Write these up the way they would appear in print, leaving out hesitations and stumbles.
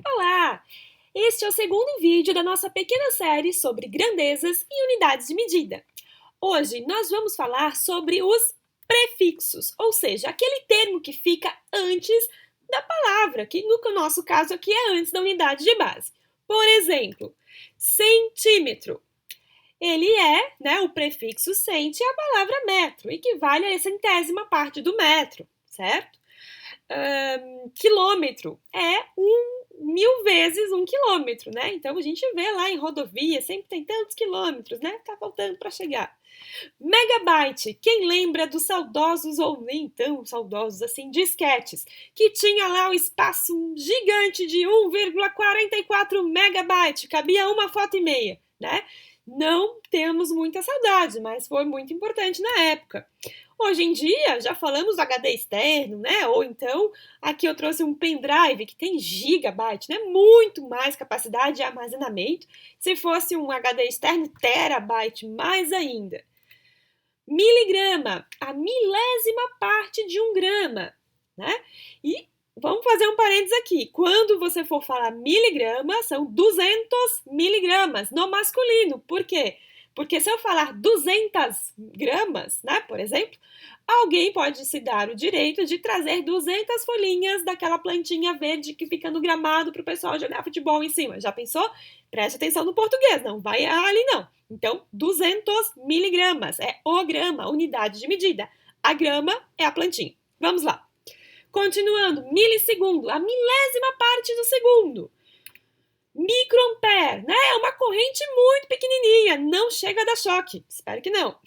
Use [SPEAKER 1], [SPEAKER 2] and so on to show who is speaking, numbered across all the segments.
[SPEAKER 1] Olá! Este é o segundo vídeo da nossa pequena série sobre grandezas e unidades de medida. Hoje nós vamos falar sobre os prefixos, ou seja, aquele termo que fica antes da palavra, que no nosso caso aqui é antes da unidade de base. Por exemplo, centímetro. Ele é, o prefixo centi é a palavra metro, equivale a centésima parte do metro, certo? Quilômetro é 1000 vezes 1 quilômetro, né? Então a gente vê lá em rodovia, sempre tem tantos quilômetros, né? Tá faltando para chegar. Megabyte, quem lembra dos saudosos ou nem tão saudosos assim disquetes, que tinha lá o espaço gigante de 1,44 megabyte, cabia uma foto e meia, né? Não temos muita saudade, mas foi muito importante na época. Hoje em dia, já falamos do HD externo, né? Ou então, aqui eu trouxe um pendrive que tem gigabyte, né? Muito mais capacidade de armazenamento. Se fosse um HD externo, terabyte, mais ainda. Miligrama, a milésima parte de um grama, né? E vamos fazer um parênteses aqui. Quando você for falar miligrama, são 200 miligramas no masculino. Por quê? Porque se eu falar 200 gramas, né, por exemplo, alguém pode se dar o direito de trazer 200 folhinhas daquela plantinha verde que fica no gramado para o pessoal jogar futebol em cima. Já pensou? Preste atenção no português, não vai ali não. Então, 200 miligramas é o grama, unidade de medida. A grama é a plantinha. Vamos lá. Continuando, milissegundo, a milésima parte do segundo. Microampere, né? É uma corrente muito pequenininha, não chega a dar choque. Espero que não.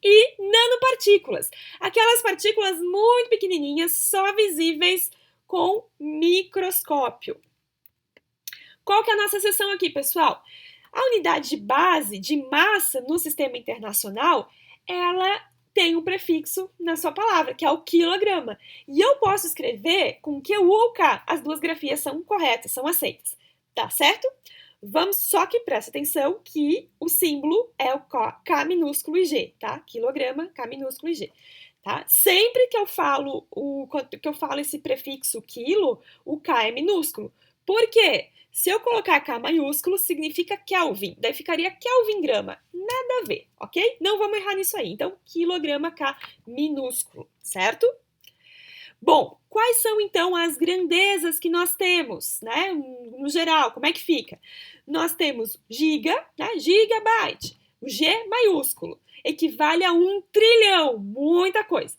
[SPEAKER 1] E nanopartículas, aquelas partículas muito pequenininhas, só visíveis com microscópio. Qual que é a nossa seção aqui, pessoal? A unidade de base de massa no sistema internacional, ela tem um prefixo na sua palavra, que é o quilograma. E eu posso escrever com Q ou K. As duas grafias são corretas, são aceitas. Tá certo? Vamos, só que presta atenção que o símbolo é o K minúsculo e G, tá? Quilograma, K minúsculo e G. Tá? Sempre que eu falo esse prefixo quilo, o K é minúsculo. Por quê? Se eu colocar K maiúsculo, significa Kelvin. Daí ficaria Kelvin grama. Nada a ver, ok? Não vamos errar nisso aí. Então, quilograma K minúsculo, certo? Bom, quais são então as grandezas que nós temos, né? No geral, como é que fica? Nós temos giga, né? Gigabyte. O G maiúsculo equivale a 1 trilhão, muita coisa.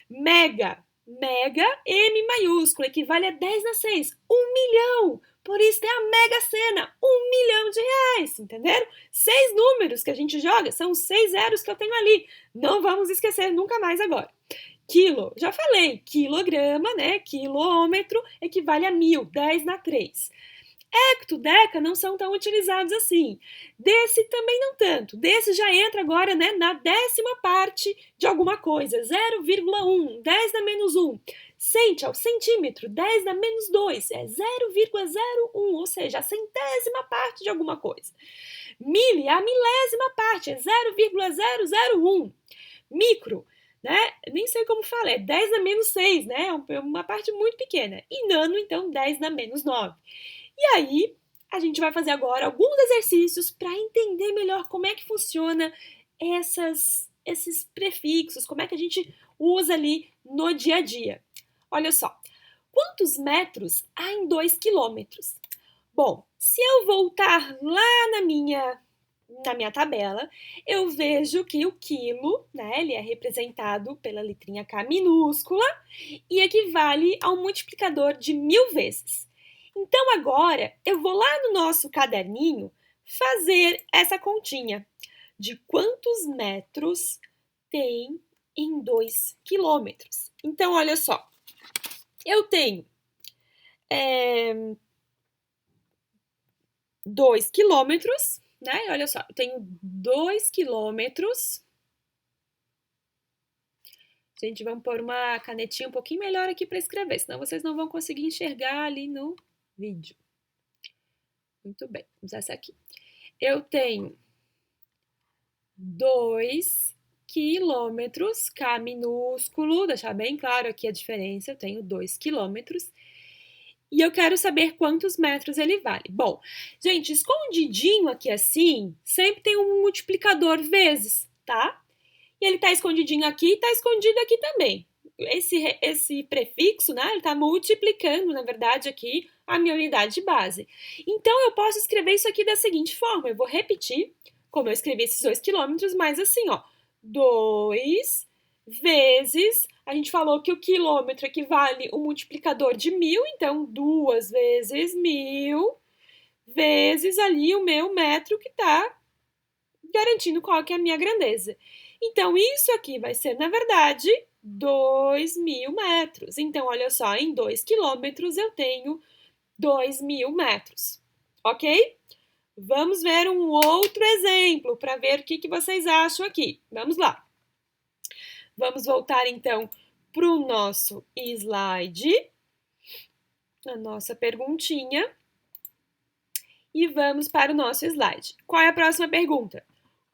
[SPEAKER 1] Mega, mega, M maiúsculo, equivale a 10 na 6, 1 milhão. Por isso tem a Mega Sena, 1 milhão de reais, entenderam? 6 números que a gente joga, são 6 zeros que eu tenho ali. Não vamos esquecer nunca mais agora. Quilo, já falei, quilograma, né? Quilômetro equivale a 1000, 10 na 3. Hecto, deca não são tão utilizados assim. Desse também não tanto. Desse já entra agora, né, na décima parte de alguma coisa. 0,1, 10 na menos 1. Centi ao centímetro, 10 na menos 2. É 0,01, ou seja, a centésima parte de alguma coisa. Mili, a milésima parte, é 0,001. Micro, né? Nem sei como fala, é 10 na menos 6, né? É uma parte muito pequena. E nano, então, 10 na menos 9. E aí, a gente vai fazer agora alguns exercícios para entender melhor como é que funciona esses prefixos, como é que a gente usa ali no dia a dia. Olha só, quantos metros há em 2 quilômetros? Bom, se eu voltar lá na minha tabela, eu vejo que o quilo, né, ele é representado pela letrinha K minúscula e equivale a um multiplicador de 1000 vezes. Então agora eu vou lá no nosso caderninho fazer essa continha de quantos metros tem em 2 quilômetros. Então olha só, eu tenho 2 quilômetros, né? Olha só, eu tenho 2 quilômetros. Gente, vamos pôr uma canetinha um pouquinho melhor aqui para escrever, senão vocês não vão conseguir enxergar ali no vídeo. Muito bem, vamos usar essa aqui. Eu tenho 2 quilômetros, K minúsculo, deixar bem claro aqui a diferença, eu tenho 2 quilômetros. e eu quero saber quantos metros ele vale. Bom, gente, escondidinho aqui assim, sempre tem um multiplicador vezes, tá? E ele tá escondidinho aqui e tá escondido aqui também. Esse prefixo, né, ele tá multiplicando, na verdade, aqui a minha unidade de base. Então, eu posso escrever isso aqui da seguinte forma, eu vou repetir, como eu escrevi esses 2 quilômetros, mas assim, ó, 2 vezes, a gente falou que o quilômetro equivale um multiplicador de 1.000, então 2 vezes 1.000, vezes ali o meu metro que tá garantindo qual que é a minha grandeza. Então, isso aqui vai ser, na verdade, 2.000 metros. Então, olha só, em 2 quilômetros eu tenho 2.000 metros, ok? Vamos ver um outro exemplo para ver o que vocês acham aqui. Vamos lá. Vamos voltar, então, para o nosso slide, a nossa perguntinha, e vamos para o nosso slide. Qual é a próxima pergunta?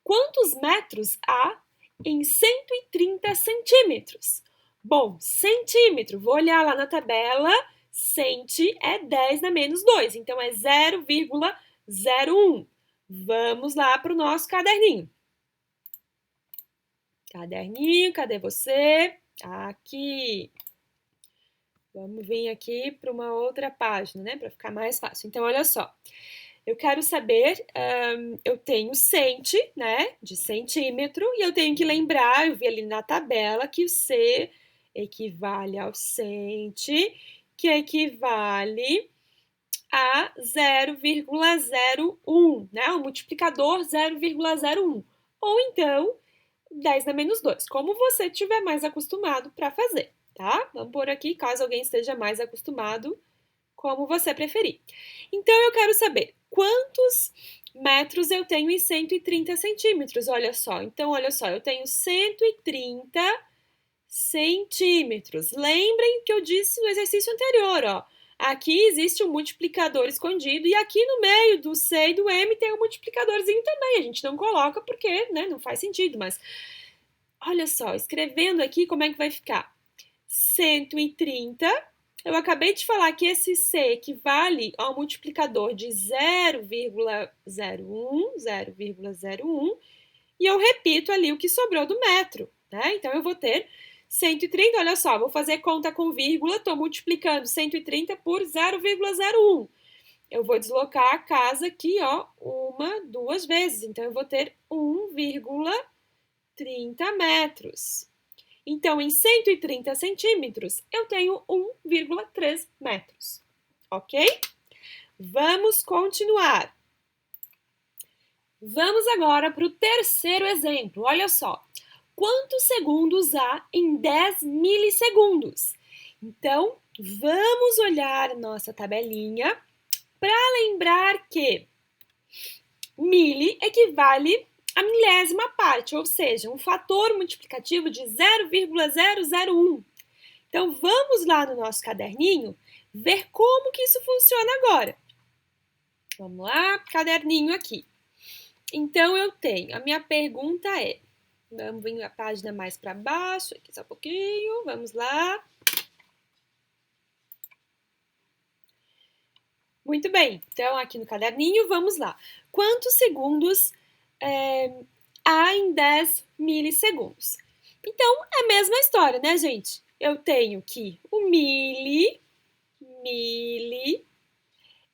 [SPEAKER 1] Quantos metros há em 130 centímetros? Bom, centímetro, vou olhar lá na tabela, centi é 10 na menos 2, então é 0,01. Vamos lá para o nosso caderninho. Caderninho, cadê você? Aqui. Vamos vir aqui para uma outra página, né, para ficar mais fácil. Então, olha só. Eu quero saber, eu tenho centi, né, de centímetro, e eu tenho que lembrar, eu vi ali na tabela, que o C equivale ao centi, que equivale a 0,01, né, o multiplicador 0,01. Ou então, 10 na menos 2, como você estiver mais acostumado para fazer, tá? Vamos por aqui, caso alguém esteja mais acostumado, como você preferir. Então, eu quero saber quantos metros eu tenho em 130 centímetros, olha só. Então, olha só, eu tenho 130 centímetros. Lembrem que eu disse no exercício anterior, ó. Aqui existe um multiplicador escondido e aqui no meio do C e do M tem um multiplicadorzinho também. A gente não coloca porque, né, não faz sentido, mas olha só, escrevendo aqui como é que vai ficar. 130. Eu acabei de falar que esse C equivale ao multiplicador de 0,01, e eu repito ali o que sobrou do metro, né? Então, eu vou ter 130, olha só, vou fazer conta com vírgula, estou multiplicando 130 por 0,01. Eu vou deslocar a casa aqui, ó, duas vezes, então eu vou ter 1,30 metros. Então, em 130 centímetros, eu tenho 1,3 metros, ok? Vamos continuar. Vamos agora para o terceiro exemplo. Olha só. Quantos segundos há em 10 milissegundos? Então, vamos olhar nossa tabelinha para lembrar que mili equivale a milésima parte, ou seja, um fator multiplicativo de 0,001. Então, vamos lá no nosso caderninho ver como que isso funciona agora. Vamos lá, caderninho aqui. Então, eu tenho, a minha pergunta é, vamos vir a página mais para baixo, aqui só um pouquinho, vamos lá. Muito bem, então aqui no caderninho, vamos lá. Quantos segundos há em 10 milissegundos? Então, é a mesma história, né, gente? Eu tenho que o mili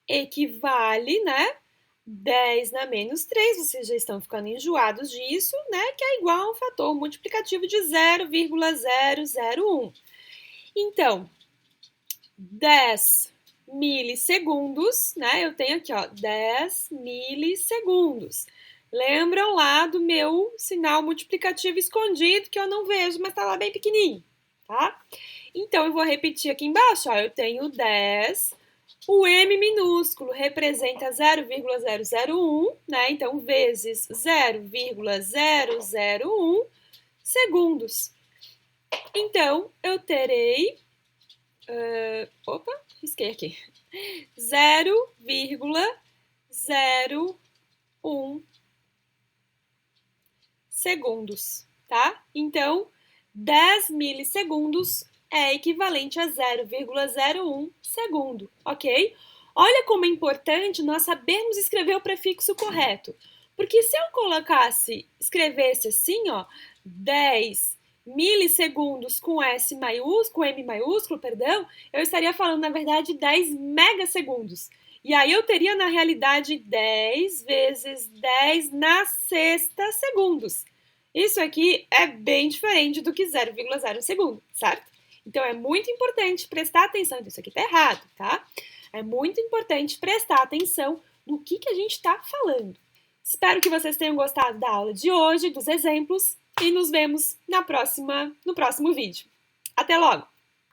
[SPEAKER 1] equivale, né? 10 na menos 3, vocês já estão ficando enjoados disso, né? Que é igual a um fator multiplicativo de 0,001. Então, 10 milissegundos, né? Eu tenho aqui, ó, 10 milissegundos. Lembram lá do meu sinal multiplicativo escondido que eu não vejo, mas tá lá bem pequenininho, tá? Então, eu vou repetir aqui embaixo, ó, eu tenho 10, o M minúsculo representa 0,001, né? Então, vezes 0,001 segundos. Então, eu terei... risquei aqui. 0,01 segundos, tá? Então, 10 milissegundos é equivalente a 0,01 segundo, ok? Olha como é importante nós sabermos escrever o prefixo correto. Porque se eu escrevesse assim, ó, 10 milissegundos com M maiúsculo, perdão, eu estaria falando, na verdade, 10 megasegundos. E aí eu teria, na realidade, 10 vezes 10 na sexta segundos. Isso aqui é bem diferente do que 0,0 segundo, certo? Então é muito importante prestar atenção. Isso aqui tá errado, tá? É muito importante prestar atenção no que a gente está falando. Espero que vocês tenham gostado da aula de hoje, dos exemplos, e nos vemos no próximo vídeo. Até logo!